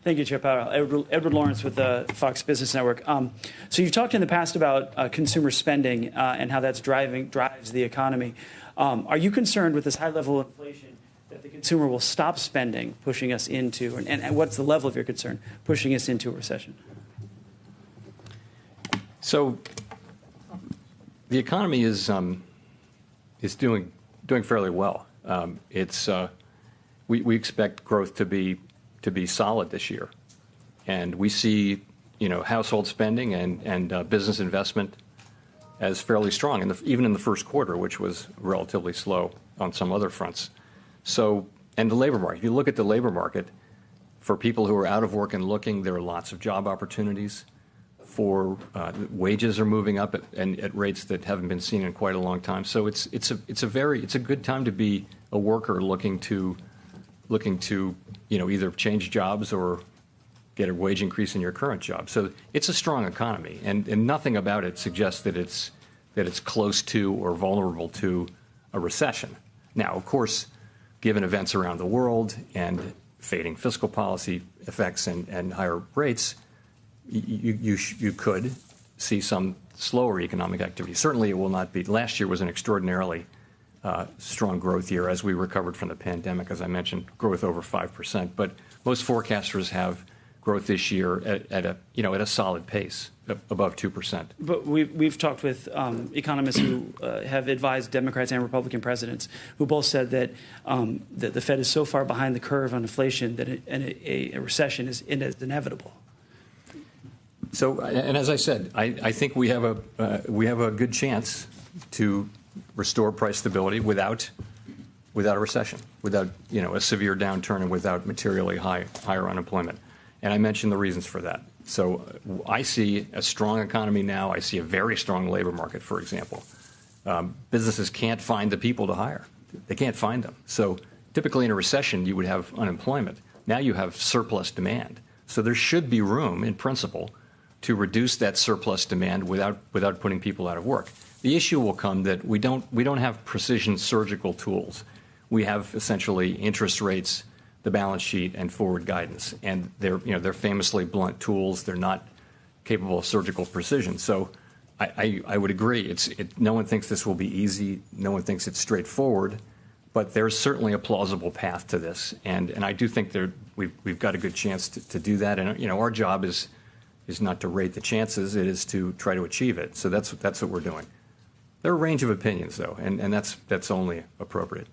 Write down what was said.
Thank you, Chair Powell. Edward Lawrence with the Fox Business Network. So you've talked in the past about consumer spending and how that's drives the economy. Are you concerned with this high level of inflation that the consumer will stop spending, pushing us into, and what's the level of your concern, pushing us into a recession? So the economy is doing fairly well. We expect growth to be solid this year, and we see household spending and business investment as fairly strong, even in the first quarter, which was relatively slow on some other fronts. So, and the labor market. If you look at the labor market, for people who are out of work and looking, there are lots of job opportunities. For wages are moving up at rates that haven't been seen in quite a long time. So it's a good time to be a worker looking to either change jobs or get a wage increase in your current job. So it's a strong economy, and nothing about it suggests that it's close to or vulnerable to a recession. Now, of course, given events around the world and fading fiscal policy effects and higher rates, you could see some slower economic activity. Certainly, it will not be. Last year was an extraordinarily strong growth year as we recovered from the pandemic. As I mentioned, growth over 5%. But most forecasters have growth this year at a solid pace, above 2%. But we've talked with economists who have advised Democrats and Republican presidents, who both said that the Fed is so far behind the curve on inflation that a recession is inevitable. So, and as I said, I think we have a good chance to restore price stability without a recession, without a severe downturn, and without materially higher unemployment. And I mentioned the reasons for that. So I see a strong economy now. I see a very strong labor market, for example. Businesses can't find the people to hire. They can't find them. So typically in a recession, you would have unemployment. Now you have surplus demand. So there should be room, in principle, to reduce that surplus demand without putting people out of work. The issue will come that we don't have precision surgical tools. We have essentially interest rates, the balance sheet, and forward guidance, and they're famously blunt tools. They're not capable of surgical precision. So I would agree. No one thinks this will be easy. No one thinks it's straightforward, but there's certainly a plausible path to this, and I do think we've got a good chance to do that. And our job is not to rate the chances. It is to try to achieve it. So that's what we're doing. There are a range of opinions, though, and that's only appropriate.